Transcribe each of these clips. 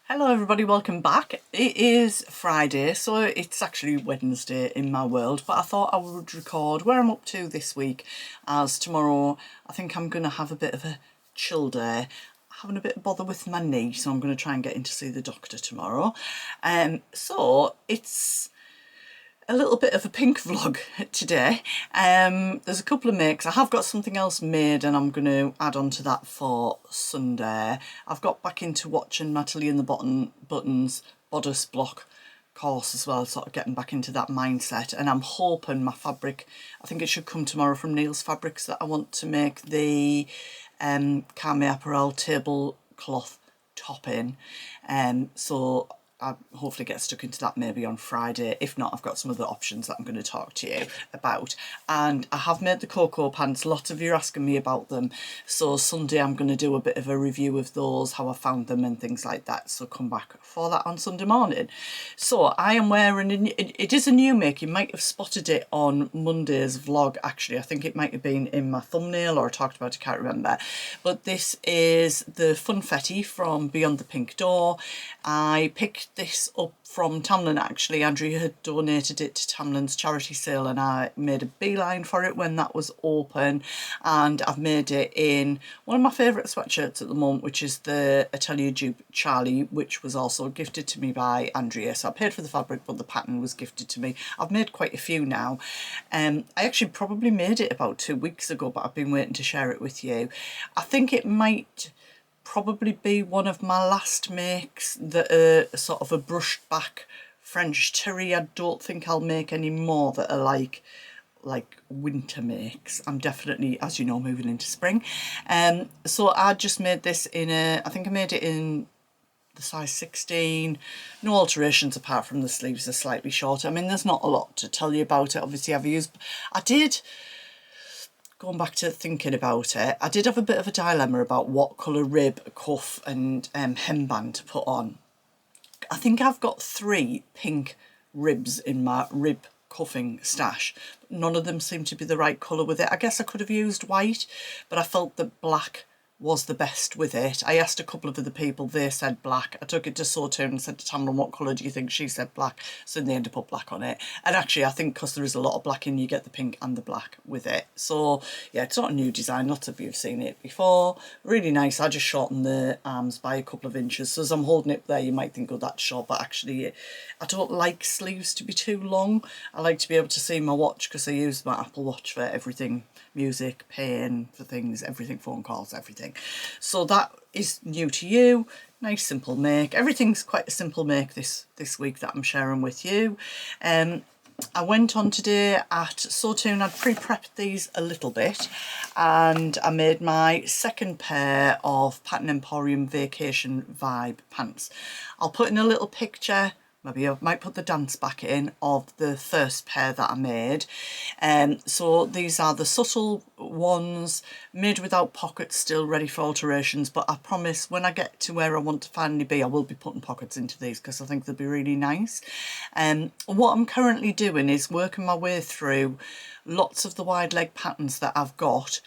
Hello everybody, welcome back. It is Friday, so it's actually Wednesday in my world, but I thought I would record where I'm up to this week, as tomorrow I think I'm going to have a bit of a chill day. Having a bit of bother with my knee, so I'm going to try and get in to see the doctor tomorrow. So it's a little bit of a pink vlog today. There's a couple of makes. I have got something else made and I'm going to add on to that for Sunday. I've got back into watching Natalie and the Buttons bodice block course as well, sort of getting back into that mindset, and I'm hoping my fabric, I think it should come tomorrow from Neil's Fabrics, that I want to make the Carme Apparel tablecloth top in. So I'll hopefully get stuck into that maybe on Friday. If not, I've got some other options that I'm going to talk to you about. And I have made the cocoa pants. Lots of you are asking me about them. So Sunday I'm going to do a bit of a review of those, how I found them and things like that. So come back for that on Sunday morning. So I am wearing, it is a new make. You might have spotted it on Monday's vlog actually. I think it might have been in my thumbnail or I talked about it, I can't remember. But this is the Funfetti from Beyond the Pink Door. I picked this up from Tamlin actually. Andrea had donated it to Tamlin's charity sale and I made a beeline for it when that was open, and I've made it in one of my favourite sweatshirts at the moment, which is the Atelier Dupe Charlie, which was also gifted to me by Andrea. So I paid for the fabric but the pattern was gifted to me. I've made quite a few now. I actually probably made it about 2 weeks ago, but I've been waiting to share it with you. I think it might probably be one of my last makes that are sort of a brushed back French terry. I don't think I'll make any more that are like winter makes. I'm definitely, as you know, moving into spring. So I just made this in I think I made it in the size 16. No alterations apart from the sleeves are slightly shorter. I mean, there's not a lot to tell you about it. Obviously going back to thinking about it, I did have a bit of a dilemma about what colour rib, cuff and hemband to put on. I think I've got 3 pink ribs in my rib cuffing stash. None of them seem to be the right colour with it. I guess I could have used white, but I felt that black was the best with it. I asked a couple of other people, they said black. I took it to Sawtune and said to Tamlin, what colour do you think? She said black, so in the end I put black on it. And actually I think because there is a lot of black in, you get the pink and the black with it. So yeah, it's not a new design, lots of you have seen it before. Really nice. I just shortened the arms by a couple of inches, so as I'm holding it there you might think, oh that's short, but actually I don't like sleeves to be too long. I like to be able to see my watch because I use my Apple Watch for everything, music, paying for things, everything, phone calls, everything. So that is new to you. Nice simple make. Everything's quite a simple make this week that I'm sharing with you. I went on today at Sawtune. I'd pre-prepped these a little bit and I made my second pair of Pattern Emporium Vacation Vibe pants. I'll put in a little picture, maybe I might put the dance back in, of the first pair that I made. So these are the subtle ones, made without pockets, still ready for alterations, but I promise when I get to where I want to finally be, I will be putting pockets into these because I think they'll be really nice. What I'm currently doing is working my way through lots of the wide leg patterns that I've got,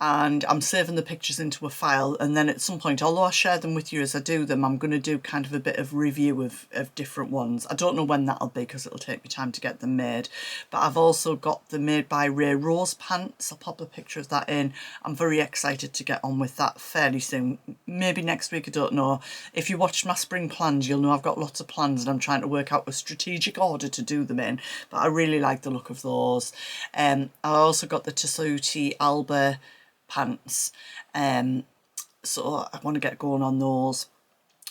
and I'm saving the pictures into a file, and then at some point, although I share them with you as I do them, I'm going to do kind of a bit of review of different ones. I don't know when that'll be because it'll take me time to get them made, but I've also got the Made by Ray Rose pants. I'll pop a picture of that in. I'm very excited to get on with that fairly soon, maybe next week, I don't know. If you watched my spring plans, you'll know I've got lots of plans and I'm trying to work out a strategic order to do them in, but I really like the look of those. I also got the Tessuti Alba pants, so I want to get going on those,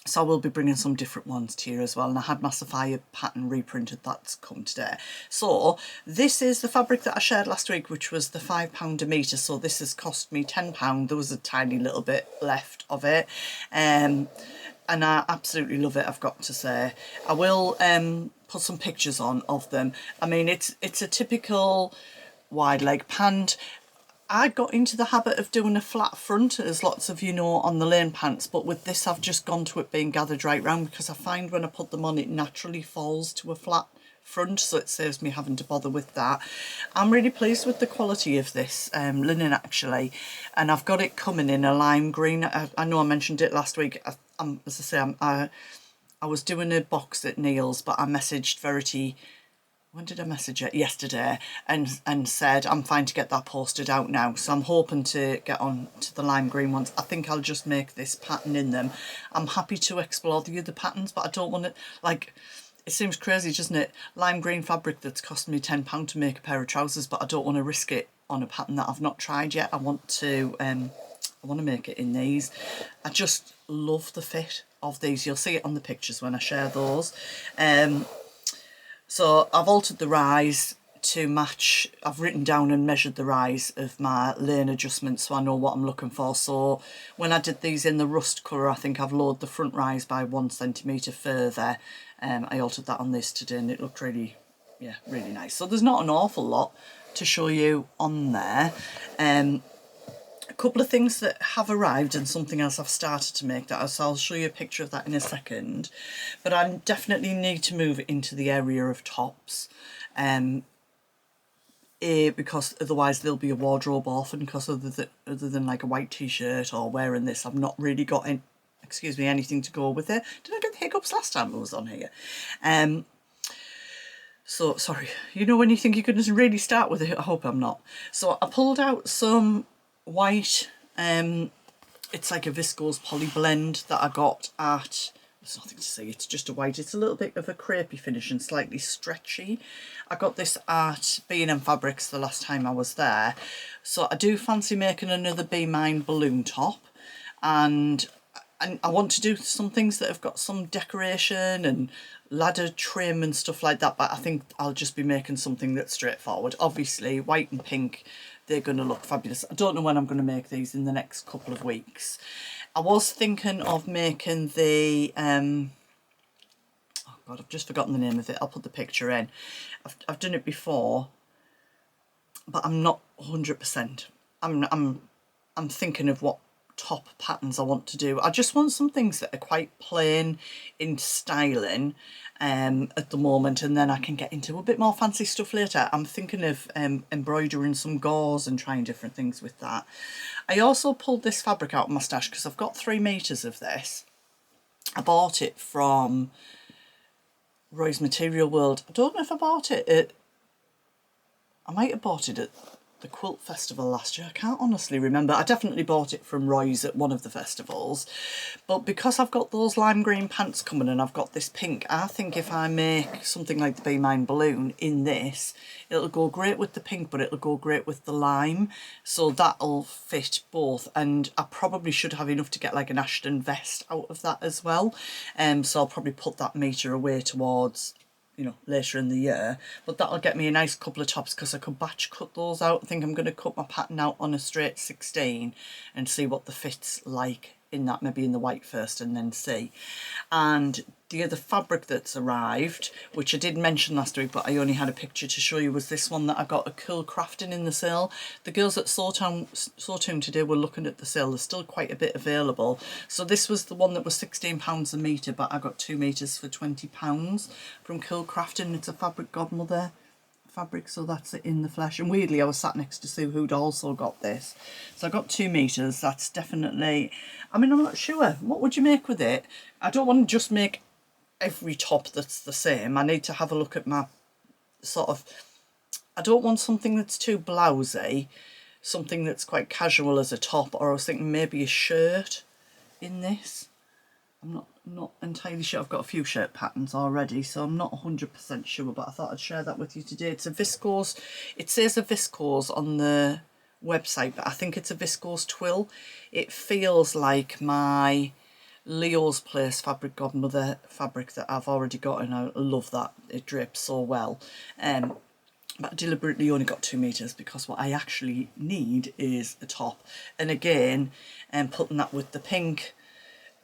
so I will be bringing some different ones to you as well. And I had my Sapphire pattern reprinted, that's come today. So this is the fabric that I shared last week, which was the £5 a metre, so this has cost me £10. There was a tiny little bit left of it, and I absolutely love it, I've got to say. I will put some pictures on of them. I mean, it's a typical wide leg pant. I got into the habit of doing a flat front, as lots of you know, on the lane pants, but with this I've just gone to it being gathered right round because I find when I put them on it naturally falls to a flat front, so it saves me having to bother with that. I'm really pleased with the quality of this linen actually, and I've got it coming in a lime green. I know I mentioned it last week. As I say, I was doing a box at Neil's, but I messaged Verity. When did I message her? Yesterday, and said I'm fine to get that posted out now. So I'm hoping to get on to the lime green ones. I think I'll just make this pattern in them. I'm happy to explore the other patterns, but I don't want it, like, it seems crazy, doesn't it? Lime green fabric that's cost me £10 to make a pair of trousers, but I don't want to risk it on a pattern that I've not tried yet. I want to make it in these. I just love the fit of these. You'll see it on the pictures when I share those. So I've altered the rise to match. I've written down and measured the rise of my lane adjustment so I know what I'm looking for. So when I did these in the rust colour, I think I've lowered the front rise by 1 centimetre further. I altered that on this today and it looked really, yeah, really nice. So there's not an awful lot to show you on there. A couple of things that have arrived and something else I've started to make, that so I'll show you a picture of that in a second. But I definitely need to move into the area of tops, because otherwise there'll be a wardrobe orphan, because other than like a white t-shirt or wearing this, I've not really got anything to go with it. Did I get the hiccups last time I was on here? So sorry, you know when you think you're going to really start with it, I hope I'm not. So I pulled out some white, it's like a viscose poly blend that I got at, there's nothing to say, it's just a white, it's a little bit of a crepey finish and slightly stretchy. I got this at B&M Fabrics the last time I was there. So I do fancy making another Be Mine balloon top, and I want to do some things that have got some decoration and ladder trim and stuff like that, but I think I'll just be making something that's straightforward. Obviously white and pink, they're going to look fabulous. I don't know when I'm going to make these, in the next couple of weeks. I was thinking of making the oh god, I've just forgotten the name of it. I'll put the picture in. I've done it before, but I'm not 100%. I'm thinking of what top patterns I want to do. I just want some things that are quite plain in styling at the moment, and then I can get into a bit more fancy stuff later. I'm thinking of embroidering some gauze and trying different things with that. I also pulled this fabric out of my stash because I've got 3 meters of this. I bought it from Roy's Material World. I don't know if I bought it at, I might have bought it at the Quilt Festival last year. I can't honestly remember. I definitely bought it from Roy's at one of the festivals. But because I've got those lime green pants coming and I've got this pink, I think if I make something like the Be Mine balloon in this, it'll go great with the pink, but it'll go great with the lime. So that'll fit both. And I probably should have enough to get like an Ashton vest out of that as well. So I'll probably put that metre away towards, you know, later in the year, but that'll get me a nice couple of tops because I could batch cut those out. I think I'm going to cut my pattern out on a straight 16 and see what the fit's like in that, maybe in the white first and then see. And the other fabric that's arrived, which I did mention last week but I only had a picture to show you, was this one that I got a Cool Crafting in the sale. The girls at Sawtown today were looking at the sale. There's still quite a bit available. So this was the one that was £16 a metre, but I got 2 metres for £20 from Cool Crafting. It's a Fabric Godmother fabric, so that's it in the flesh. And weirdly I was sat next to Sue who'd also got this. So I got 2 metres. That's definitely, I mean, I'm not sure. What would you make with it? I don't want to just make every top that's the same. I need to have a look at my sort of, I don't want something that's too blousy, something that's quite casual as a top, or I was thinking maybe a shirt in this. I'm not entirely sure. I've got a few shirt patterns already, so I'm not 100% sure, but I thought I'd share that with you today. It's a viscose, it says a viscose on the website, but I think it's a viscose twill. It feels like my Leo's Place Fabric Godmother fabric that I've already got, and I love that. It drapes so well. But I deliberately only got 2 metres because what I actually need is a top. And again, putting that with the pink,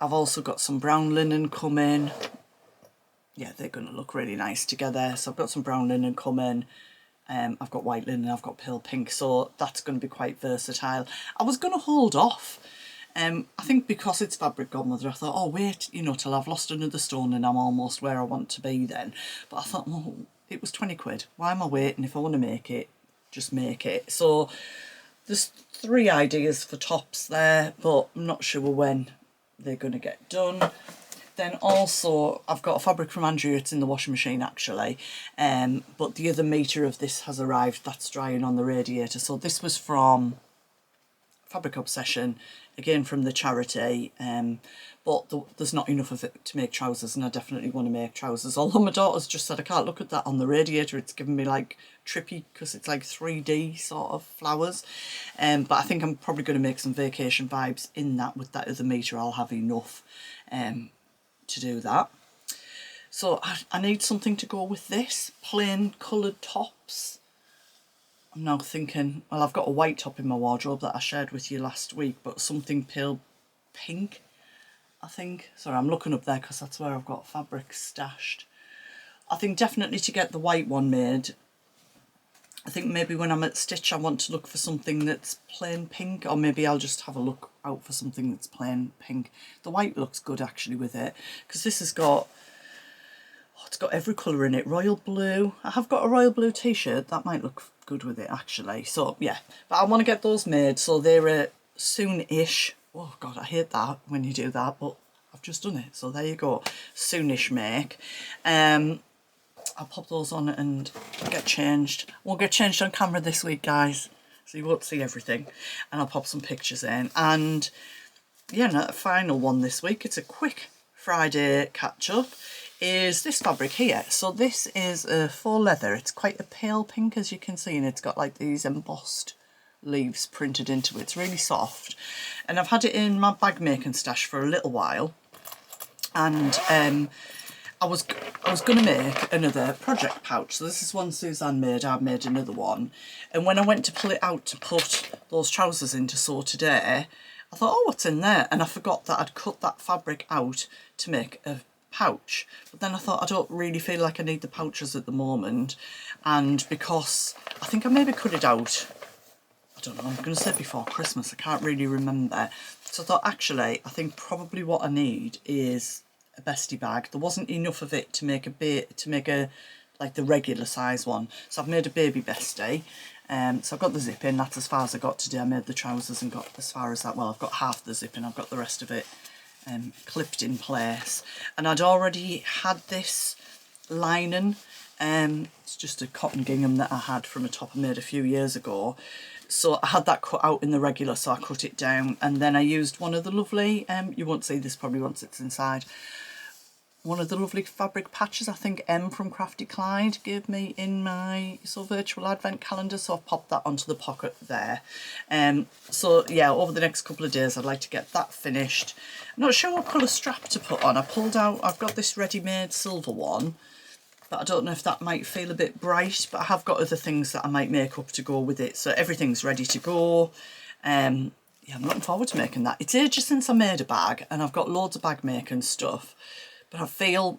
I've also got some brown linen coming. Yeah, they're going to look really nice together. So I've got some brown linen coming. I've got white linen, I've got pale pink, so that's going to be quite versatile. I was going to hold off. I think because it's Fabric Godmother, I thought, oh wait, you know, till I've lost another stone and I'm almost where I want to be then. But I thought, well, it was 20 quid. Why am I waiting? If I want to make it, just make it. So there's 3 ideas for tops there, but I'm not sure when they're going to get done. Then also I've got a fabric from Andrew, it's in the washing machine actually, but the other metre of this has arrived, that's drying on the radiator. So this was from Fabric Obsession, again from the charity, but there's not enough of it to make trousers, and I definitely want to make trousers. Although my daughter's just said I can't look at that on the radiator, it's giving me like trippy because it's like 3D sort of flowers. But I think I'm probably going to make some vacation vibes in that. With that other metre I'll have enough to do that. So I need something to go with this, plain coloured tops. I'm now thinking, well, I've got a white top in my wardrobe that I shared with you last week, but something pale pink, I think. Sorry, I'm looking up there because that's where I've got fabric stashed. I think definitely to get the white one made, I think maybe when I'm at Stitch I want to look for something that's plain pink, or maybe I'll just have a look out for something that's plain pink. The white looks good actually with it, because this has got, oh, it's got every colour in it. Royal blue. I have got a royal blue t-shirt, that might look good with it actually. So yeah, but I want to get those made, so they're soon-ish. Oh god, I hate that when you do that, but I've just done it, so there you go. Soonish make. I'll pop those on and get changed. We'll get changed on camera this week, guys, so you won't see everything, and I'll pop some pictures in. And yeah, no, the final one this week, it's a quick Friday catch up, is this fabric here. So this is a faux leather. It's quite a pale pink, as you can see, and it's got like these embossed leaves printed into it. It's really soft, and I've had it in my bag making stash for a little while, and I was going to make another project pouch. So this is one Suzanne made, I've made another one, and when I went to pull it out to put those trousers in to sew today, I thought, oh, what's in there? And I forgot that I'd cut that fabric out to make a pouch. But then I thought, I don't really feel like I need the pouches at the moment, and because I think I maybe cut it out, I don't know, I'm going to say before Christmas, I can't really remember. So I thought, actually, I think probably what I need is a bestie bag. There wasn't enough of it to make a like the regular size one, so I've made a baby bestie. So I've got the zip in, that's as far as I got today. I made the trousers and got as far as that. Well, I've got half the zip in, I've got the rest of it clipped in place, and I'd already had this lining. It's just a cotton gingham that I had from a top I made a few years ago. So I had that cut out in the regular, so I cut it down, and then I used one of the lovely, you won't see this probably once it's inside, one of the lovely fabric patches I think M from Crafty Clyde gave me in my virtual advent calendar, so I've popped that onto the pocket there. So yeah, over the next couple of days I'd like to get that finished. I'm not sure what colour strap to put on. I've got this ready-made silver one, but I don't know if that might feel a bit bright, but I have got other things that I might make up to go with it, so everything's ready to go. Yeah, I'm looking forward to making that. It's ages since I made a bag, and I've got loads of bag making stuff, but I feel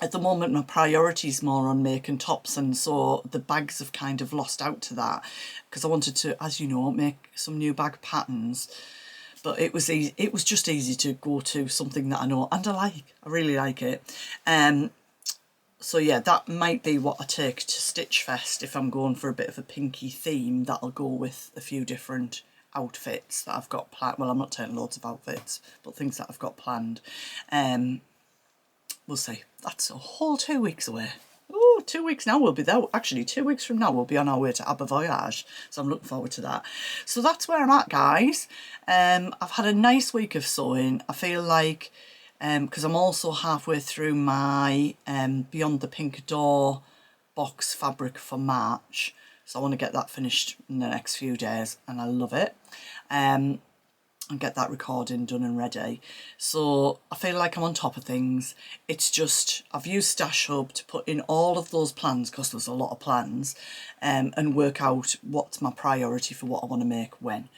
at the moment my priority is more on making tops, and so the bags have kind of lost out to that, because I wanted to, as you know, make some new bag patterns. But it was just easy to go to something that I know and I really like it. So yeah, that might be what I take to Stitch Fest if I'm going for a bit of a pinky theme. That'll go with a few different outfits that I've got planned. Well, I'm not taking loads of outfits, but things that I've got planned. We'll see. That's a whole 2 weeks away. Oh, 2 weeks now we'll be there. Actually, 2 weeks from now we'll be on our way to Abba Voyage. So I'm looking forward to that. So that's where I'm at, guys. I've had a nice week of sewing. I feel like, because I'm also halfway through my Beyond the Pink Door box fabric for March. So I want to get that finished in the next few days, and I love it. And get that recording done and ready. So I feel like I'm on top of things. It's just, I've used Stash Hub to put in all of those plans, because there's a lot of plans, and work out what's my priority for what I want to make when.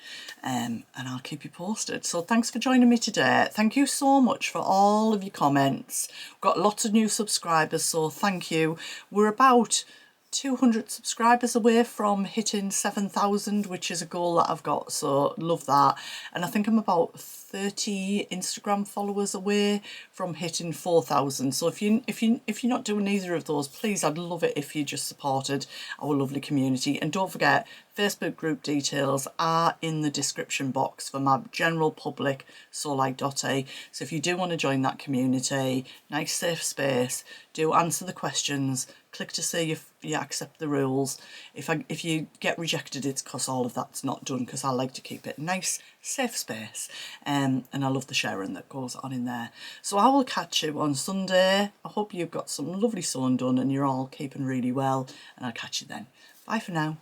And I'll keep you posted. So thanks for joining me today. Thank you so much for all of your comments. We've got lots of new subscribers, so thank you. We're about 200 subscribers away from hitting 7,000, which is a goal that I've got, so love that. And I think I'm about 30 Instagram followers away from hitting 4,000. So if you're not doing either of those, please, I'd love it if you just supported our lovely community. And don't forget, Facebook group details are in the description box for my general public soulike.a. So if you do want to join that community, nice safe space, do answer the questions, click to see if you accept the rules. If you get rejected, it's because all of that's not done, because I like to keep it nice, safe space. And I love the sharing that goes on in there. So I will catch you on Sunday. I hope you've got some lovely sewing done and you're all keeping really well, and I'll catch you then. Bye for now.